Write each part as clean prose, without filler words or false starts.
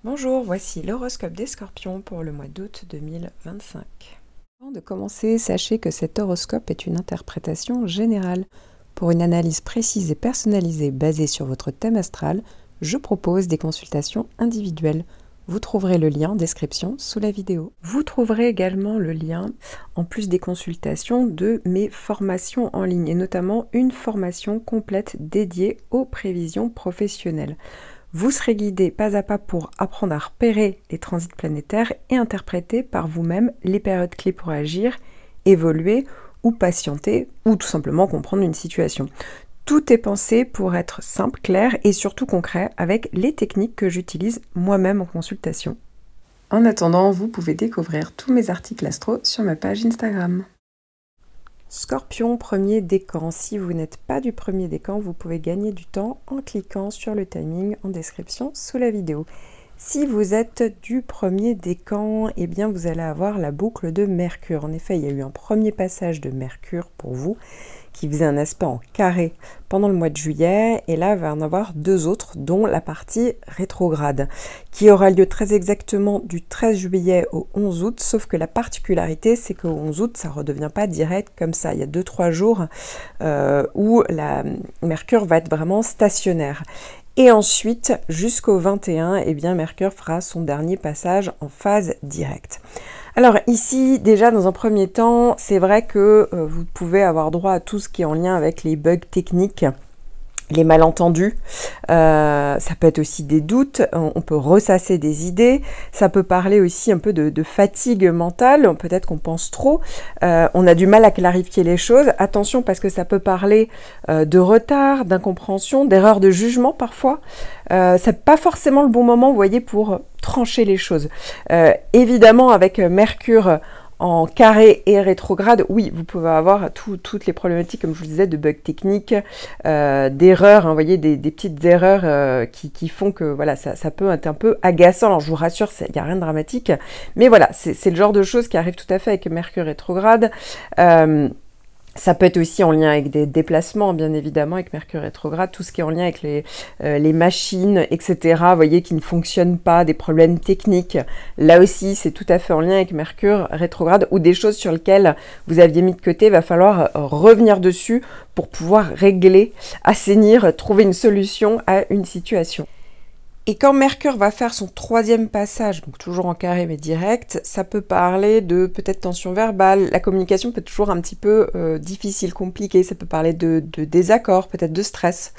Bonjour, voici l'horoscope des Scorpions pour le mois d'août 2025. Avant de commencer, sachez que cet horoscope est une interprétation générale. Pour une analyse précise et personnalisée basée sur votre thème astral, je propose des consultations individuelles. Vous trouverez le lien en description sous la vidéo. Vous trouverez également le lien, en plus des consultations, de mes formations en ligne, et notamment une formation complète dédiée aux prévisions professionnelles. Vous serez guidé pas à pas pour apprendre à repérer les transits planétaires et interpréter par vous-même les périodes clés pour agir, évoluer ou patienter, ou tout simplement comprendre une situation. Tout est pensé pour être simple, clair et surtout concret avec les techniques que j'utilise moi-même en consultation. En attendant, vous pouvez découvrir tous mes articles astro sur ma page Instagram. Scorpion, premier décan. Si vous n'êtes pas du premier décan, vous pouvez gagner du temps en cliquant sur le timing en description sous la vidéo. Si vous êtes du premier décan, eh bien vous allez avoir la boucle de Mercure. En effet, il y a eu un premier passage de Mercure pour vous qui faisait un aspect en carré pendant le mois de juillet, et là il va en avoir deux autres, dont la partie rétrograde, qui aura lieu très exactement du 13 juillet au 11 août, sauf que la particularité, c'est qu'au 11 août, ça ne redevient pas direct comme ça. Il y a 2-3 jours où la Mercure va être vraiment stationnaire. Et ensuite, jusqu'au 21, eh bien, Mercure fera son dernier passage en phase directe. Alors ici, déjà dans un premier temps, c'est vrai que vous pouvez avoir droit à tout ce qui est en lien avec les bugs techniques, les malentendus, ça peut être aussi des doutes, on peut ressasser des idées, ça peut parler aussi un peu de fatigue mentale, peut-être qu'on pense trop, on a du mal à clarifier les choses. Attention, parce que ça peut parler de retard, d'incompréhension, d'erreur de jugement parfois. C'est pas forcément le bon moment, vous voyez, pour trancher les choses. Évidemment, avec Mercure en carré et rétrograde, oui, vous pouvez avoir toutes les problématiques, comme je vous disais, de bugs techniques, d'erreurs, hein, vous voyez, des petites erreurs qui font que voilà, ça peut être un peu agaçant. Alors je vous rassure, il n'y a rien de dramatique, mais voilà, c'est le genre de choses qui arrivent tout à fait avec Mercure rétrograde. Ça peut être aussi en lien avec des déplacements, bien évidemment, avec Mercure rétrograde, tout ce qui est en lien avec les machines, etc., vous voyez, qui ne fonctionnent pas, des problèmes techniques. Là aussi, c'est tout à fait en lien avec Mercure rétrograde, ou des choses sur lesquelles vous aviez mis de côté, il va falloir revenir dessus pour pouvoir régler, assainir, trouver une solution à une situation. Et quand Mercure va faire son troisième passage, donc toujours en carré mais direct, ça peut parler de peut-être tension verbale. La communication peut être toujours un petit peu difficile, compliquée. Ça peut parler de désaccord, peut-être de stress.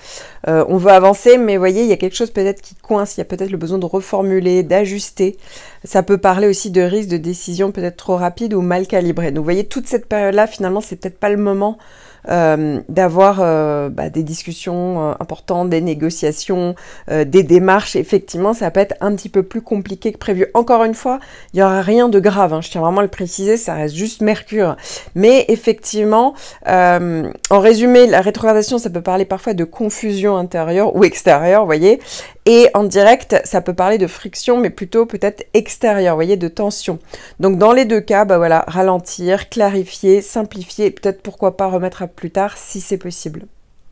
On veut avancer, mais vous voyez, il y a quelque chose peut-être qui coince. Il y a peut-être le besoin de reformuler, d'ajuster. Ça peut parler aussi de risques de décision peut-être trop rapides ou mal calibrées. Donc vous voyez, toute cette période-là, finalement, c'est peut-être pas le moment d'avoir des discussions importantes, des négociations, des démarches. Effectivement, ça peut être un petit peu plus compliqué que prévu. Encore une fois, il n'y aura rien de grave, hein, je tiens vraiment à le préciser, ça reste juste Mercure. Mais effectivement, en résumé, la rétrogradation, ça peut parler parfois de confusion intérieure ou extérieure, vous voyez. Et en direct, ça peut parler de friction, mais plutôt peut-être extérieure, vous voyez, de tension. Donc dans les deux cas, bah voilà, ralentir, clarifier, simplifier, peut-être pourquoi pas remettre à plus tard si c'est possible.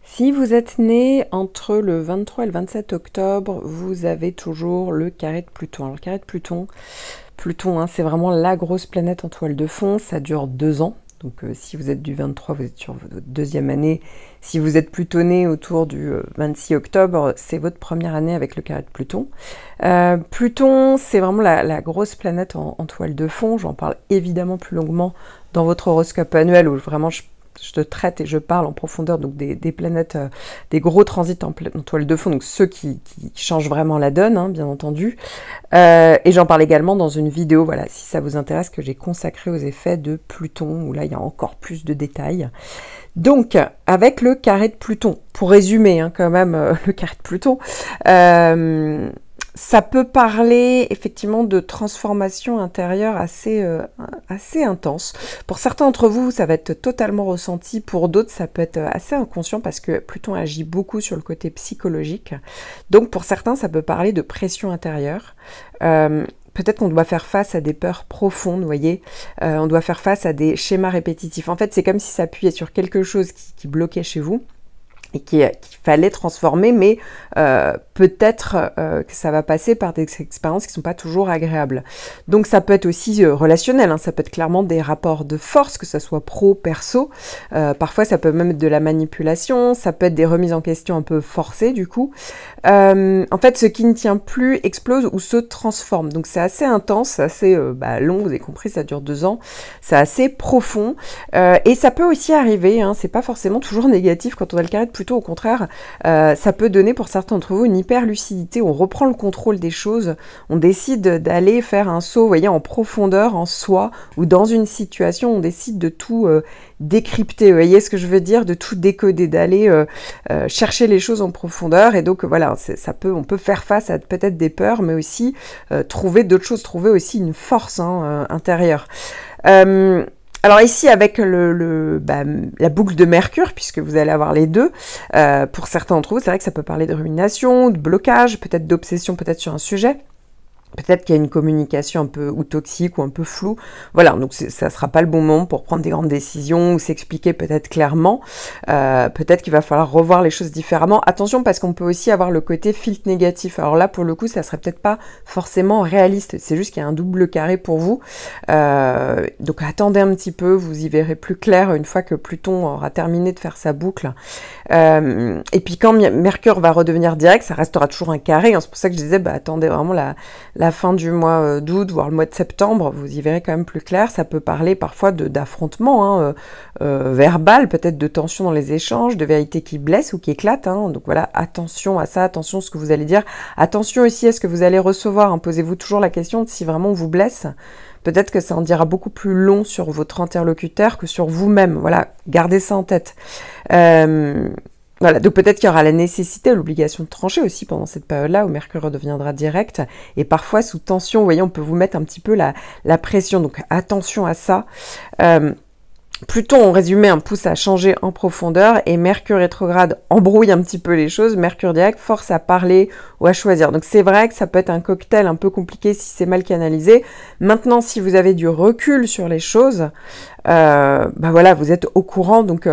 Si vous êtes né entre le 23 et le 27 octobre, vous avez toujours le carré de Pluton. Alors le carré de Pluton, hein, c'est vraiment la grosse planète en toile de fond, ça dure 2 ans. Donc si vous êtes du 23, vous êtes sur votre deuxième année. Si vous êtes plutonné autour du 26 octobre, c'est votre première année avec le carré de Pluton. Pluton, c'est vraiment la grosse planète en toile de fond. J'en parle évidemment plus longuement dans votre horoscope annuel où vraiment je te traite et je parle en profondeur donc des planètes, des gros transits en toile de fond, donc ceux qui changent vraiment la donne, hein, bien entendu. Et j'en parle également dans une vidéo, voilà, si ça vous intéresse, que j'ai consacrée aux effets de Pluton, où là il y a encore plus de détails. Donc, avec le carré de Pluton, pour résumer hein, quand même le carré de Pluton, ça peut parler effectivement de transformation intérieure assez intense. Pour certains d'entre vous, ça va être totalement ressenti. Pour d'autres, ça peut être assez inconscient parce que Pluton agit beaucoup sur le côté psychologique. Donc pour certains, ça peut parler de pression intérieure. Peut-être qu'on doit faire face à des peurs profondes, vous voyez. On doit faire face à des schémas répétitifs. En fait, c'est comme si ça appuyait sur quelque chose qui bloquait chez vous. et qu'il fallait transformer, mais peut-être que ça va passer par des expériences qui ne sont pas toujours agréables. Donc ça peut être aussi relationnel, hein, ça peut être clairement des rapports de force, que ce soit pro, perso, parfois ça peut même être de la manipulation, ça peut être des remises en question un peu forcées du coup. En fait, ce qui ne tient plus explose ou se transforme, donc c'est assez intense, c'est assez long, vous avez compris, ça dure 2 ans, c'est assez profond, et ça peut aussi arriver, hein, c'est pas forcément toujours négatif quand on a le carré de Plutôt au contraire, ça peut donner pour certains d'entre vous une hyper lucidité, on reprend le contrôle des choses, on décide d'aller faire un saut, vous voyez, en profondeur, en soi, ou dans une situation, on décide de tout décrypter, vous voyez ce que je veux dire, de tout décoder, d'aller chercher les choses en profondeur, et donc voilà, on peut faire face à peut-être des peurs, mais aussi trouver d'autres choses, trouver aussi une force intérieure. Alors ici, avec la boucle de Mercure, puisque vous allez avoir les deux, pour certains d'entre vous, c'est vrai que ça peut parler de rumination, de blocage, peut-être d'obsession, peut-être sur un sujet. Peut-être qu'il y a une communication un peu ou toxique ou un peu floue. Voilà, donc ça ne sera pas le bon moment pour prendre des grandes décisions ou s'expliquer peut-être clairement. Peut-être qu'il va falloir revoir les choses différemment. Attention, parce qu'on peut aussi avoir le côté filtre négatif. Alors là, pour le coup, ça ne serait peut-être pas forcément réaliste. C'est juste qu'il y a un double carré pour vous. Donc attendez un petit peu, vous y verrez plus clair une fois que Pluton aura terminé de faire sa boucle. Et puis quand Mercure va redevenir direct, ça restera toujours un carré. Hein. C'est pour ça que je disais, attendez vraiment la fin du mois d'août, voire le mois de septembre, vous y verrez quand même plus clair. Ça peut parler parfois d'affrontement verbal, peut-être de tension dans les échanges, de vérité qui blesse ou qui éclate. Hein. Donc voilà, attention à ça, attention à ce que vous allez dire. Attention aussi à ce que vous allez recevoir. Hein. Posez-vous toujours la question de si vraiment on vous blesse. Peut-être que ça en dira beaucoup plus long sur votre interlocuteur que sur vous-même. Voilà, gardez ça en tête. Voilà, donc peut-être qu'il y aura la nécessité, l'obligation de trancher aussi pendant cette période-là où Mercure redeviendra direct. Et parfois, sous tension, vous voyez, on peut vous mettre un petit peu la pression. Donc attention à ça. Pluton, en résumé, pousse à changer en profondeur et Mercure rétrograde embrouille un petit peu les choses. Mercure direct force à parler ou à choisir. Donc c'est vrai que ça peut être un cocktail un peu compliqué si c'est mal canalisé. Maintenant, si vous avez du recul sur les choses, voilà, vous êtes au courant, donc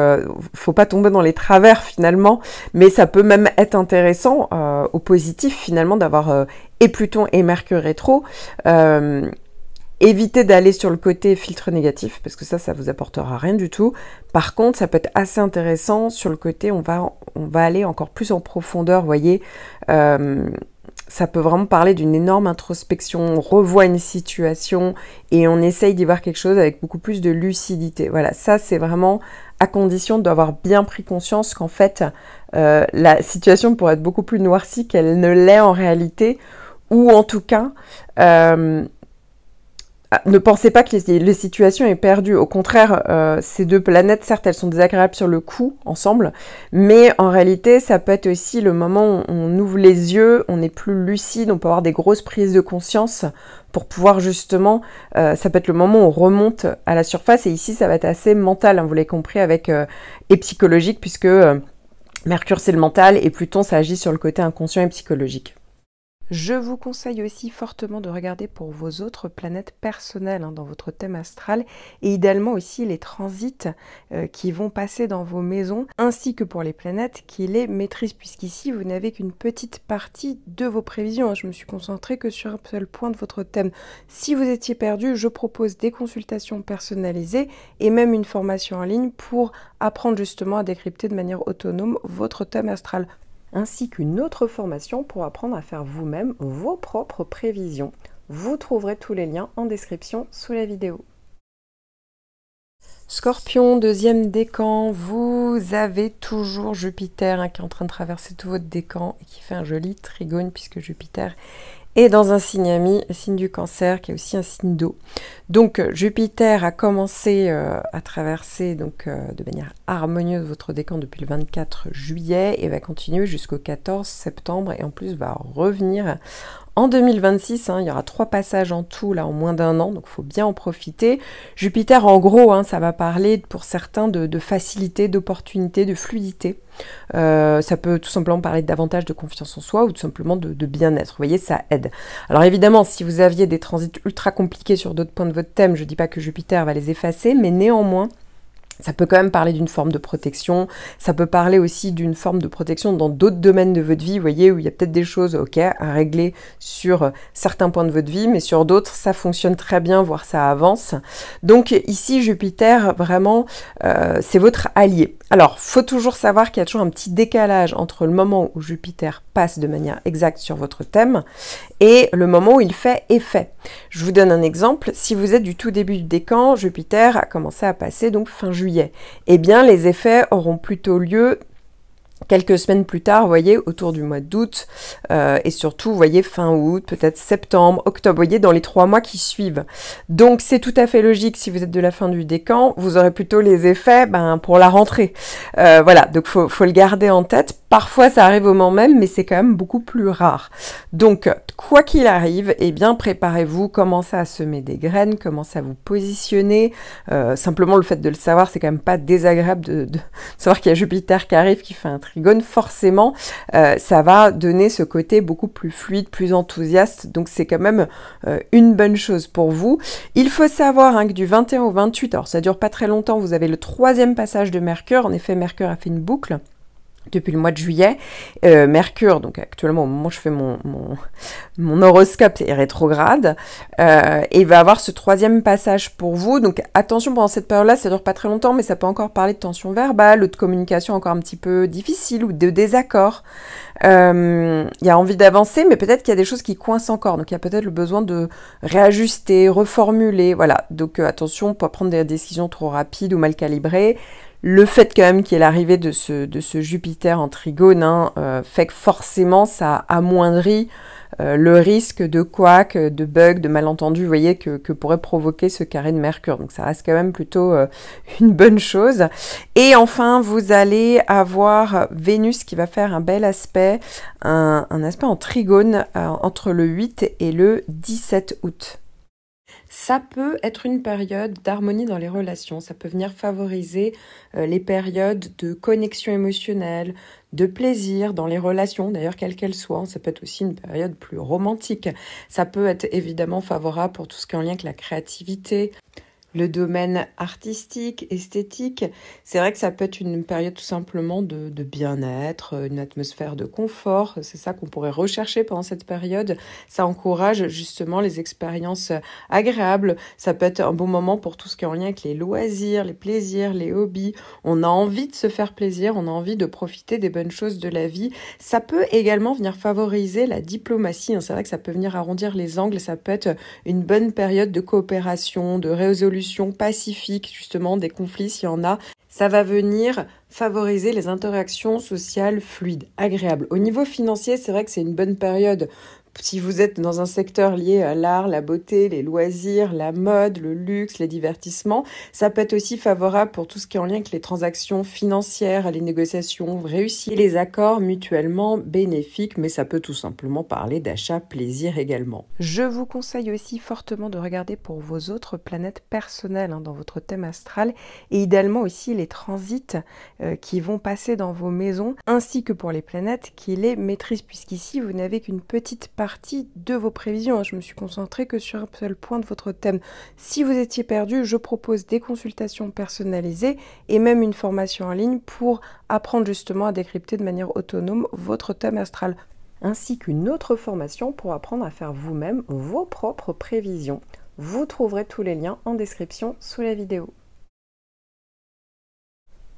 faut pas tomber dans les travers finalement. Mais ça peut même être intéressant, au positif finalement, d'avoir et Pluton et Mercure rétro. Évitez d'aller sur le côté filtre négatif, parce que ça vous apportera rien du tout. Par contre, ça peut être assez intéressant sur le côté, on va aller encore plus en profondeur, vous voyez. Ça peut vraiment parler d'une énorme introspection, on revoit une situation et on essaye d'y voir quelque chose avec beaucoup plus de lucidité. Voilà, ça c'est vraiment à condition d'avoir bien pris conscience qu'en fait, la situation pourrait être beaucoup plus noircie qu'elle ne l'est en réalité, ou en tout cas... ne pensez pas que la situation est perdue. Au contraire, ces deux planètes, certes, elles sont désagréables sur le coup, ensemble, mais en réalité, ça peut être aussi le moment où on ouvre les yeux, on est plus lucide, on peut avoir des grosses prises de conscience pour pouvoir justement... ça peut être le moment où on remonte à la surface, et ici, ça va être assez mental, hein, vous l'avez compris, et psychologique, puisque Mercure, c'est le mental, et Pluton, ça agit sur le côté inconscient et psychologique. Je vous conseille aussi fortement de regarder pour vos autres planètes personnelles dans votre thème astral et idéalement aussi les transits qui vont passer dans vos maisons ainsi que pour les planètes qui les maîtrisent puisqu'ici vous n'avez qu'une petite partie de vos prévisions. Je me suis concentrée que sur un seul point de votre thème. Si vous étiez perdu, je propose des consultations personnalisées et même une formation en ligne pour apprendre justement à décrypter de manière autonome votre thème astral, ainsi qu'une autre formation pour apprendre à faire vous-même vos propres prévisions. Vous trouverez tous les liens en description sous la vidéo. Scorpion, deuxième décan, vous avez toujours Jupiter qui est en train de traverser tout votre décan et qui fait un joli trigone puisque Jupiter est dans un signe ami, le signe du Cancer, qui est aussi un signe d'eau. Donc Jupiter a commencé à traverser de manière harmonieuse votre décan depuis le 24 juillet et va continuer jusqu'au 14 septembre et en plus va revenir en 2026. Il y aura 3 passages en tout là en moins d'1 an, donc il faut bien en profiter. Jupiter en gros, ça va parler pour certains de facilité, d'opportunité, de fluidité. Ça peut tout simplement parler davantage de confiance en soi ou tout simplement de bien-être. Vous voyez, ça aide. Alors évidemment, si vous aviez des transits ultra compliqués sur d'autres points de votre thème, je ne dis pas que Jupiter va les effacer, mais néanmoins, Ça peut quand même parler d'une forme de protection, ça peut parler aussi d'une forme de protection dans d'autres domaines de votre vie, vous voyez, où il y a peut-être des choses, ok, à régler sur certains points de votre vie, mais sur d'autres, ça fonctionne très bien, voire ça avance. Donc ici, Jupiter, vraiment, c'est votre allié. Alors, faut toujours savoir qu'il y a toujours un petit décalage entre le moment où Jupiter passe de manière exacte sur votre thème et le moment où il fait effet. Je vous donne un exemple. Si vous êtes du tout début du décan, Jupiter a commencé à passer donc fin juillet. Eh bien, les effets auront plutôt lieu quelques semaines plus tard, vous voyez, autour du mois d'août, et surtout, vous voyez, fin août, peut-être septembre, octobre, vous voyez, dans les 3 mois qui suivent. Donc, c'est tout à fait logique, si vous êtes de la fin du décan, vous aurez plutôt les effets pour la rentrée. Voilà, donc faut le garder en tête. Parfois, ça arrive au moment même, mais c'est quand même beaucoup plus rare. Donc, quoi qu'il arrive, eh bien, préparez-vous, commencez à semer des graines, commencez à vous positionner. Simplement, le fait de le savoir, c'est quand même pas désagréable de savoir qu'il y a Jupiter qui arrive, qui fait un trigone. Forcément, ça va donner ce côté beaucoup plus fluide, plus enthousiaste. Donc, c'est quand même une bonne chose pour vous. Il faut savoir que du 21 au 28, alors ça dure pas très longtemps, vous avez le 3e passage de Mercure. En effet, Mercure a fait une boucle depuis le mois de juillet. Mercure, donc actuellement au moment où je fais mon horoscope, est rétrograde, et il va avoir ce 3e passage pour vous. Donc attention, pendant cette période-là, ça dure pas très longtemps, mais ça peut encore parler de tension verbale ou de communication encore un petit peu difficile ou de désaccord. Il y a envie d'avancer, mais peut-être qu'il y a des choses qui coincent encore. Donc il y a peut-être le besoin de réajuster, reformuler. Voilà, donc attention, pas prendre des décisions trop rapides ou mal calibrées. Le fait quand même qu'il y ait l'arrivée de ce Jupiter en trigone fait que forcément ça amoindrit le risque de couac, de bug, de malentendu, vous voyez, que pourrait provoquer ce carré de Mercure. Donc ça reste quand même plutôt une bonne chose. Et enfin, vous allez avoir Vénus qui va faire un bel aspect, un aspect en trigone entre le 8 et le 17 août. Ça peut être une période d'harmonie dans les relations, ça peut venir favoriser les périodes de connexion émotionnelle, de plaisir dans les relations, d'ailleurs quelles qu'elles soient. Ça peut être aussi une période plus romantique. Ça peut être évidemment favorable pour tout ce qui est en lien avec la créativité, le domaine artistique, esthétique. C'est vrai que ça peut être une période tout simplement de bien-être, une atmosphère de confort. C'est ça qu'on pourrait rechercher pendant cette période. Ça encourage justement les expériences agréables. Ça peut être un bon moment pour tout ce qui est en lien avec les loisirs, les plaisirs, les hobbies. On a envie de se faire plaisir, on a envie de profiter des bonnes choses de la vie. Ça peut également venir favoriser la diplomatie. C'est vrai que ça peut venir arrondir les angles. Ça peut être une bonne période de coopération, de résolution pacifique, justement, des conflits, s'il y en a. Ça va venir favoriser les interactions sociales fluides, agréables. Au niveau financier, c'est vrai que c'est une bonne période. Si vous êtes dans un secteur lié à l'art, la beauté, les loisirs, la mode, le luxe, les divertissements, ça peut être aussi favorable pour tout ce qui est en lien avec les transactions financières, les négociations réussies, les accords mutuellement bénéfiques, mais ça peut tout simplement parler d'achat plaisir également. Je vous conseille aussi fortement de regarder pour vos autres planètes personnelles dans votre thème astral, et idéalement aussi les transits qui vont passer dans vos maisons, ainsi que pour les planètes qui les maîtrisent, puisqu'ici vous n'avez qu'une petite partie de vos prévisions. Je me suis concentrée que sur un seul point de votre thème. Si vous étiez perdu, je propose des consultations personnalisées et même une formation en ligne pour apprendre justement à décrypter de manière autonome votre thème astral, ainsi qu'une autre formation pour apprendre à faire vous-même vos propres prévisions. Vous trouverez tous les liens en description sous la vidéo.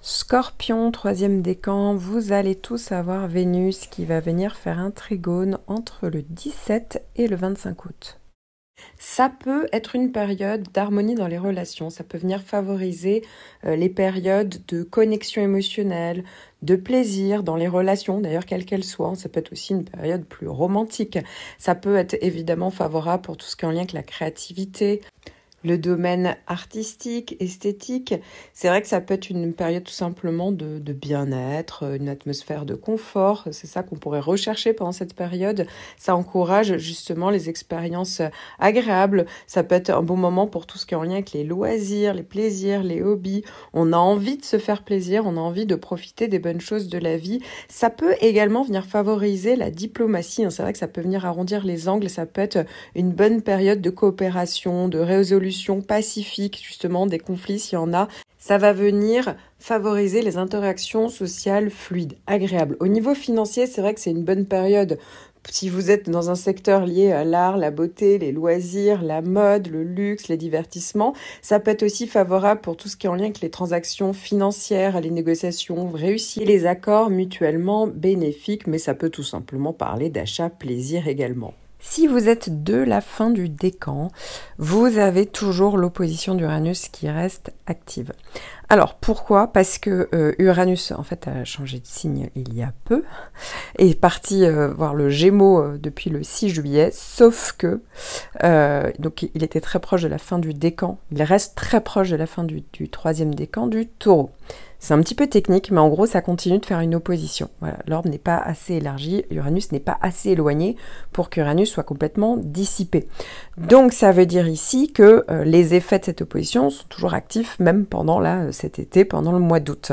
Scorpion, 3e décan, vous allez tous avoir Vénus qui va venir faire un trigone entre le 17 et le 25 août. Ça peut être une période d'harmonie dans les relations, ça peut venir favoriser les périodes de connexion émotionnelle, de plaisir dans les relations, d'ailleurs quelles qu'elles soient. Ça peut être aussi une période plus romantique. Ça peut être évidemment favorable pour tout ce qui est en lien avec la créativité, le domaine artistique, esthétique. C'est vrai que ça peut être une période tout simplement de bien-être, une atmosphère de confort. C'est ça qu'on pourrait rechercher pendant cette période. Ça encourage justement les expériences agréables. Ça peut être un bon moment pour tout ce qui est en lien avec les loisirs, les plaisirs, les hobbies. On a envie de se faire plaisir, on a envie de profiter des bonnes choses de la vie. Ça peut également venir favoriser la diplomatie. C'est vrai que ça peut venir arrondir les angles. Ça peut être une bonne période de coopération, de résolution pacifique, justement, des conflits, s'il y en a. Ça va venir favoriser les interactions sociales fluides, agréables. Au niveau financier, c'est vrai que c'est une bonne période. Si vous êtes dans un secteur lié à l'art, la beauté, les loisirs, la mode, le luxe, les divertissements, ça peut être aussi favorable pour tout ce qui est en lien avec les transactions financières, les négociations réussies, les accords mutuellement bénéfiques, mais ça peut tout simplement parler d'achat plaisir également. Si vous êtes de la fin du décan, vous avez toujours l'opposition d'Uranus qui reste active. Alors pourquoi? Parce que Uranus en fait a changé de signe il y a peu, est parti voir le Gémeaux depuis le 6 juillet, sauf que donc il était très proche de la fin du décan, il reste très proche de la fin du troisième décan du Taureau. C'est un petit peu technique, mais en gros, ça continue de faire une opposition. Voilà, l'orbe n'est pas assez élargi, Uranus n'est pas assez éloigné pour qu'Uranus soit complètement dissipé. Donc, ça veut dire ici que les effets de cette opposition sont toujours actifs, même pendant cet été, pendant le mois d'août.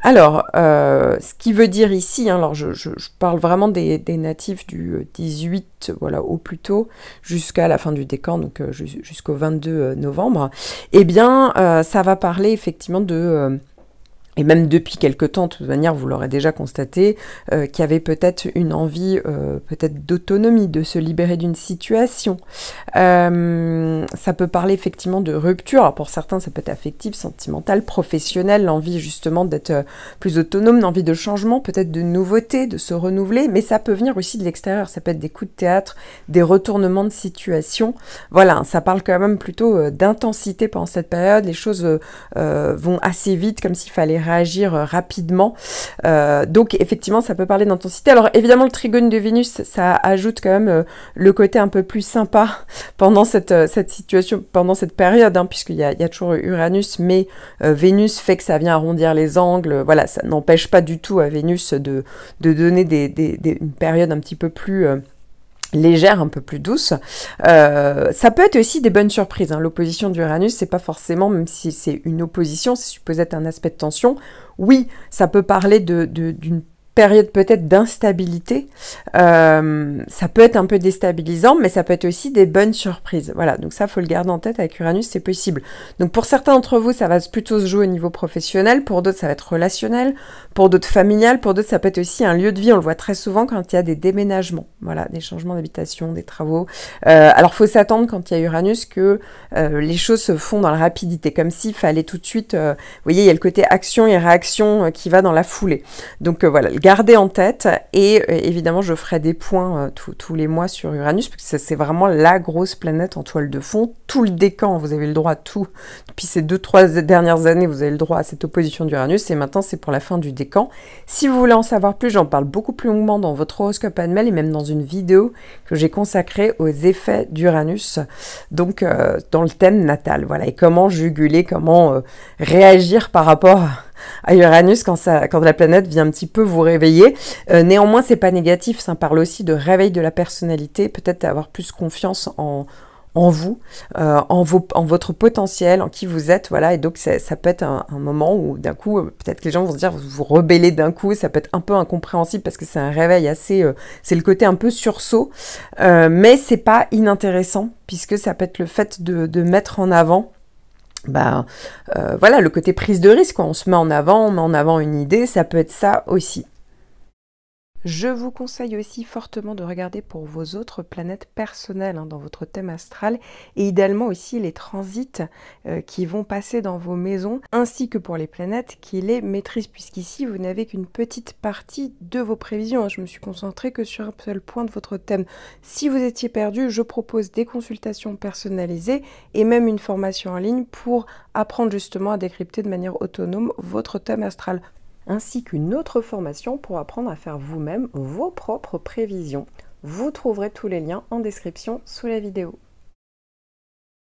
Alors, ce qui veut dire ici, hein, alors je parle vraiment des natifs du 18, voilà, au plus tôt, jusqu'à la fin du décan, donc jusqu'au 22 novembre, eh bien, ça va parler effectivement de... et même depuis quelque temps, de toute manière, vous l'aurez déjà constaté, qu'il y avait peut-être une envie peut-être d'autonomie, de se libérer d'une situation. Ça peut parler effectivement de rupture. Alors pour certains, ça peut être affectif, sentimental, professionnel, l'envie justement d'être plus autonome, l'envie de changement, peut-être de nouveauté, de se renouveler, mais ça peut venir aussi de l'extérieur. Ça peut être des coups de théâtre, des retournements de situation. Voilà, ça parle quand même plutôt d'intensité pendant cette période. Les choses vont assez vite, comme s'il fallait réagir rapidement. Donc effectivement, ça peut parler d'intensité. Alors évidemment, le trigone de Vénus, ça ajoute quand même le côté un peu plus sympa pendant cette situation, pendant cette période, hein, puisqu'il y a toujours Uranus, mais Vénus fait que ça vient arrondir les angles. Voilà, ça n'empêche pas du tout à Vénus de donner une période un petit peu plus... légère, un peu plus douce. Ça peut être aussi des bonnes surprises. Hein. L'opposition d'Uranus, c'est pas forcément, même si c'est une opposition, c'est supposé être un aspect de tension. Oui, ça peut parler d'une période peut-être d'instabilité. Ça peut être un peu déstabilisant, mais ça peut être aussi des bonnes surprises. Voilà, donc ça, faut le garder en tête avec Uranus, c'est possible. Donc pour certains d'entre vous, ça va plutôt se jouer au niveau professionnel. Pour d'autres, ça va être relationnel. Pour d'autres, familial. Pour d'autres, ça peut être aussi un lieu de vie. On le voit très souvent quand il y a des déménagements. Voilà, des changements d'habitation, des travaux. Alors, faut s'attendre quand il y a Uranus que les choses se font dans la rapidité, comme s'il fallait tout de suite... vous voyez, il y a le côté action et réaction qui va dans la foulée. Donc voilà, gardez en tête, et évidemment je ferai des points tous les mois sur Uranus, parce que c'est vraiment la grosse planète en toile de fond. Tout le décan, vous avez le droit à tout. Depuis ces 2-3 dernières années, vous avez le droit à cette opposition d'Uranus, et maintenant c'est pour la fin du décan. Si vous voulez en savoir plus, j'en parle beaucoup plus longuement dans votre horoscope annuel, et même dans une vidéo que j'ai consacrée aux effets d'Uranus, donc dans le thème natal, voilà, et comment juguler, comment réagir par rapport à Uranus quand la planète vient un petit peu vous réveiller. Néanmoins, c'est pas négatif, ça parle aussi de réveil de la personnalité, peut-être avoir plus confiance en vous, en votre potentiel, en qui vous êtes, voilà, et donc ça peut être un moment où d'un coup, peut-être que les gens vont se dire, vous vous rebellez d'un coup, ça peut être un peu incompréhensible parce que c'est un réveil assez, c'est le côté un peu sursaut, mais c'est pas inintéressant, puisque ça peut être le fait de mettre en avant voilà, le côté prise de risque, quoi. On se met en avant, on met en avant une idée, ça peut être ça aussi. Je vous conseille aussi fortement de regarder pour vos autres planètes personnelles dans votre thème astral, et idéalement aussi les transits qui vont passer dans vos maisons, ainsi que pour les planètes qui les maîtrisent, puisqu'ici vous n'avez qu'une petite partie de vos prévisions. Je me suis concentrée que sur un seul point de votre thème. Si vous étiez perdu, je propose des consultations personnalisées et même une formation en ligne pour apprendre justement à décrypter de manière autonome votre thème astral, ainsi qu'une autre formation pour apprendre à faire vous-même vos propres prévisions. Vous trouverez tous les liens en description sous la vidéo.